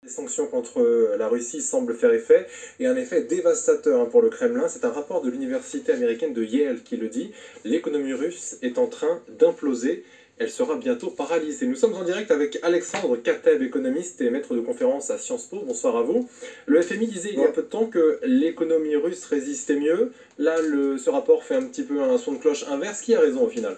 Les sanctions contre la Russie semblent faire effet, et un effet dévastateur pour le Kremlin. C'est un rapport de l'université américaine de Yale qui le dit. L'économie russe est en train d'imploser. Elle sera bientôt paralysée. Nous sommes en direct avec Alexandre Kateb, économiste et maître de conférence à Sciences Po. Bonsoir à vous. Le FMI disait il y a peu de temps que l'économie russe résistait mieux. Là, ce rapport fait un petit peu un son de cloche inverse. Qui a raison au final ?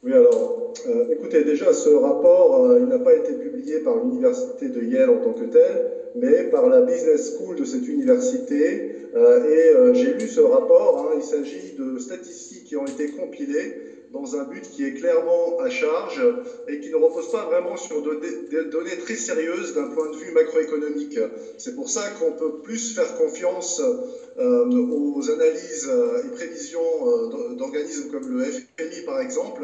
Oui, alors, écoutez, déjà, ce rapport, il n'a pas été publié par l'université de Yale en tant que tel, mais par la Business School de cette université. J'ai lu ce rapport, il s'agit de statistiques qui ont été compilées dans un but qui est clairement à charge et qui ne repose pas vraiment sur des données très sérieuses d'un point de vue macroéconomique. C'est pour ça qu'on peut plus faire confiance aux analyses et prévisions d'organismes comme le FMI par exemple,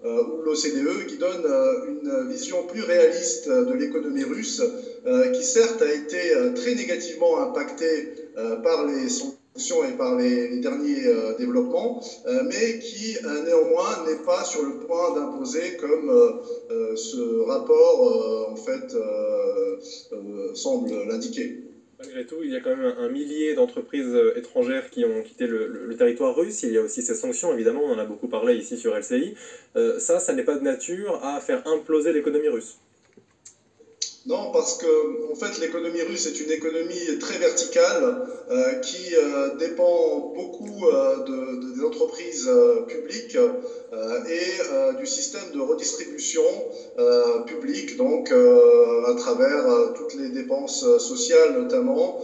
ou l'OCDE, qui donnent une vision plus réaliste de l'économie russe, qui certes a été très négativement impactée par les sanctions et par les derniers développements, mais qui néanmoins n'est pas sur le point d'imposer comme ce rapport en fait semble l'indiquer. Malgré tout, il y a quand même un millier d'entreprises étrangères qui ont quitté le territoire russe. Il y a aussi ces sanctions, évidemment, on en a beaucoup parlé ici sur LCI. Ça n'est pas de nature à faire imploser l'économie russe. Non, parce que en fait, l'économie russe est une économie très verticale qui dépend beaucoup des entreprises publiques et du système de redistribution publique, donc à travers toutes les dépenses sociales notamment,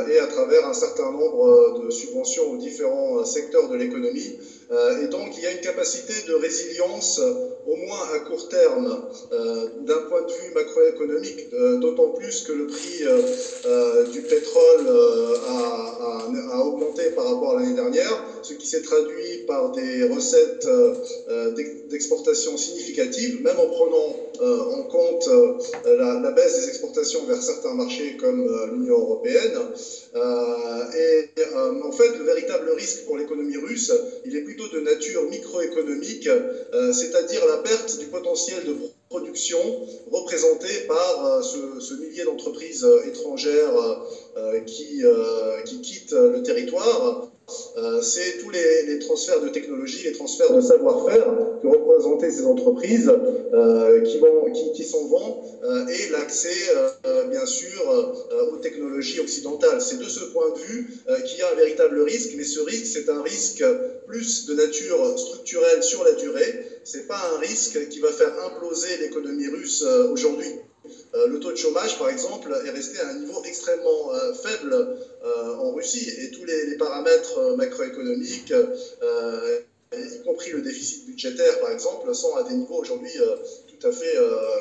et à travers un certain nombre de subventions aux différents secteurs de l'économie. Et donc, il y a une capacité de résilience, au moins à court terme, d'un point de vue macroéconomique, d'autant plus que le prix du pétrole a augmenté par rapport à l'année dernière, ce qui s'est traduit par des recettes d'exportation significatives, même en prenant en compte la baisse des exportations vers certains marchés comme l'Union européenne. En fait, le véritable risque pour l'économie russe, il est plutôt de nature microéconomique, c'est-à-dire la perte du potentiel de production représentée par ce millier d'entreprises étrangères qui quittent le territoire. C'est tous les transferts de technologie, les transferts de savoir-faire que représentaient ces entreprises qui s'en vont et l'accès, bien sûr, aux technologies occidentales. C'est de ce point de vue qu'il y a un véritable risque, mais ce risque, c'est un risque plus de nature structurelle sur la durée. C'est pas un risque qui va faire imploser l'économie russe aujourd'hui. Le taux de chômage, par exemple, est resté à un niveau extrêmement faible en Russie et tous les paramètres macroéconomiques, y compris le déficit budgétaire, par exemple, sont à des niveaux aujourd'hui tout à fait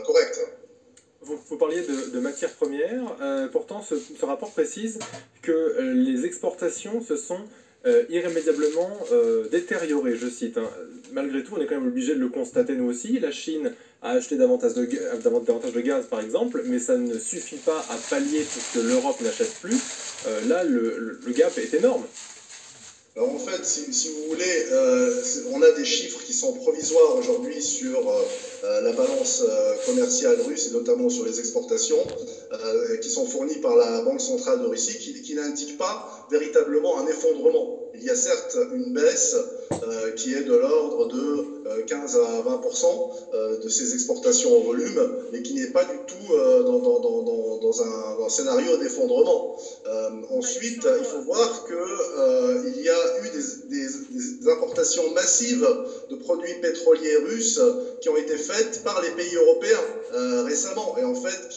corrects. Vous parliez de matières premières, pourtant ce rapport précise que les exportations se sont irrémédiablement détériorées, je cite. Malgré tout, on est quand même obligé de le constater nous aussi. La Chine a acheté davantage de gaz, par exemple, mais ça ne suffit pas à pallier tout ce que l'Europe n'achète plus. Là, le gap est énorme. Alors en fait, si vous voulez, on a des chiffres qui sont provisoires aujourd'hui sur la balance commerciale russe et notamment sur les exportations qui sont fournis par la Banque centrale de Russie qui n'indiquent pas véritablement un effondrement. Il y a certes une baisse qui est de l'ordre de 15 à 20% de ces exportations en volume, mais qui n'est pas du tout dans un scénario d'effondrement. Ensuite, il faut voir qu'il y a eu des importations massives de produits pétroliers russes qui ont été faites par les pays européens récemment et en fait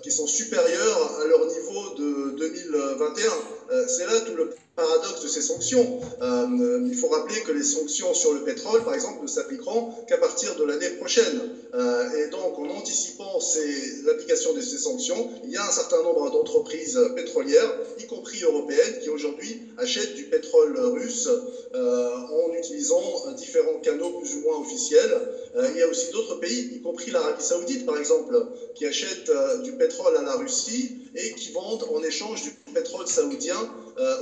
qui sont supérieures à leur niveau de 2021. C'est là tout le paradoxe de ces sanctions. Il faut rappeler que les sanctions sur le pétrole, par exemple, ne s'appliqueront qu'à partir de l'année prochaine. Et donc, en anticipant l'application de ces sanctions, il y a un certain nombre d'entreprises pétrolières, y compris européennes, qui aujourd'hui achètent du pétrole russe en utilisant différents canaux plus ou moins officiels. Il y a aussi d'autres pays, y compris l'Arabie Saoudite, par exemple, qui achètent du pétrole à la Russie et qui vendent en échange du pétrole saoudien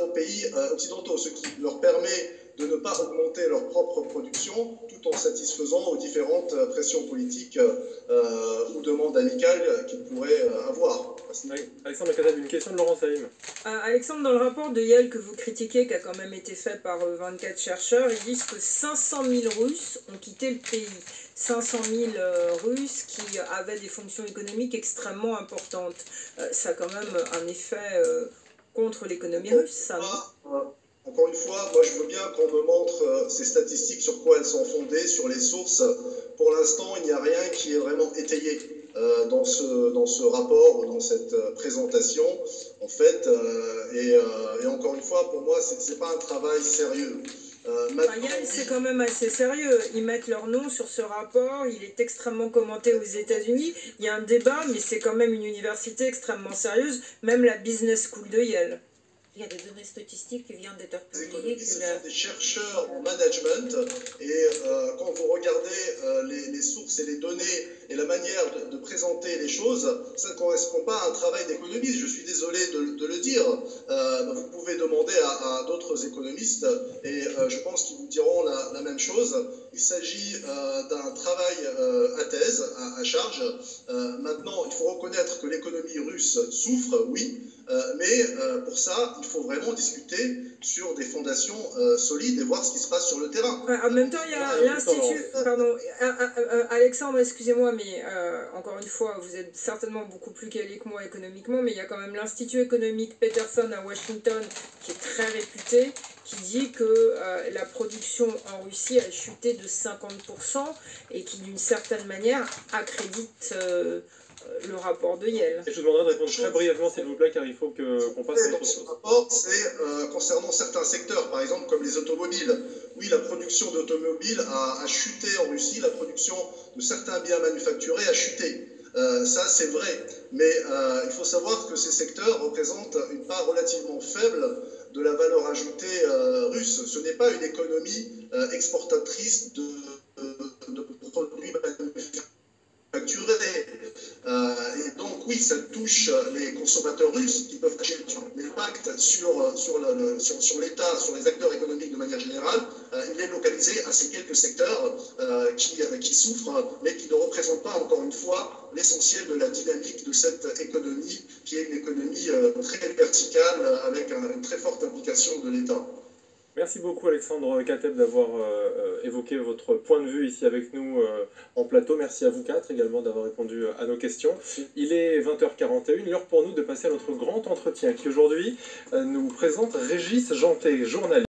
aux pays occidentaux, ce qui leur permet de ne pas augmenter leur propre production tout en satisfaisant aux différentes pressions politiques ou demandes amicales qu'ils pourraient avoir. Alexandre Kateb, une question de Laurent Saïm. Alexandre, dans le rapport de Yale que vous critiquez, qui a quand même été fait par 24 chercheurs, ils disent que 500 000 Russes ont quitté le pays. 500 000 Russes qui avaient des fonctions économiques extrêmement importantes. Ça a quand même un effet contre l'économie russe, ça, non? Encore une fois, moi je veux bien qu'on me montre ces statistiques, sur quoi elles sont fondées, sur les sources. Pour l'instant, il n'y a rien qui est vraiment étayé dans ce rapport ou dans cette présentation, en fait. Et encore une fois, pour moi, ce n'est pas un travail sérieux. C'est quand même assez sérieux. Ils mettent leur nom sur ce rapport, il est extrêmement commenté aux États-Unis. Il y a un débat, mais c'est quand même une université extrêmement sérieuse, même la Business School de Yale. Il y a des données statistiques qui viennent d'être publiées. Ce sont des chercheurs en management et quand vous regardez les sources et les données et la manière de présenter les choses, ça ne correspond pas à un travail d'économiste. Je suis désolé de le dire. Vous pouvez demander à d'autres économistes et je pense qu'ils vous diront la même chose. Il s'agit d'un travail à thèse, à charge. Maintenant, il faut reconnaître que l'économie russe souffre, oui, mais pour ça, il faut vraiment discuter sur des fondations solides et voir ce qui se passe sur le terrain. En même temps, il y a l'Institut... Pardon, Alexandre, excusez-moi, mais encore une fois, vous êtes certainement beaucoup plus calé que moi économiquement, mais il y a quand même l'Institut économique Peterson à Washington, qui est très réputé, qui dit que la production en Russie a chuté de 50% et qui, d'une certaine manière, accrédite... le rapport de Yale. Et je vous demanderai de répondre très brièvement, s'il vous plaît, car il faut qu'on passe... Dans ce rapport, c'est concernant certains secteurs, par exemple comme les automobiles. Oui, la production d'automobiles a chuté en Russie, la production de certains biens manufacturés a chuté. Ça, c'est vrai. Mais il faut savoir que ces secteurs représentent une part relativement faible de la valeur ajoutée russe. Ce n'est pas une économie exportatrice de produits manufacturés. Et donc oui, ça touche les consommateurs russes qui peuvent acheter. L'impact sur l'État, sur les acteurs économiques de manière générale, il est localisé à ces quelques secteurs qui souffrent, mais qui ne représentent pas, encore une fois, l'essentiel de la dynamique de cette économie, qui est une économie très verticale, avec une très forte implication de l'État. Merci beaucoup Alexandre Kateb d'avoir évoqué votre point de vue ici avec nous en plateau. Merci à vous quatre également d'avoir répondu à nos questions. Il est 20h41, l'heure pour nous de passer à notre grand entretien qui aujourd'hui nous présente Régis Janté, journaliste.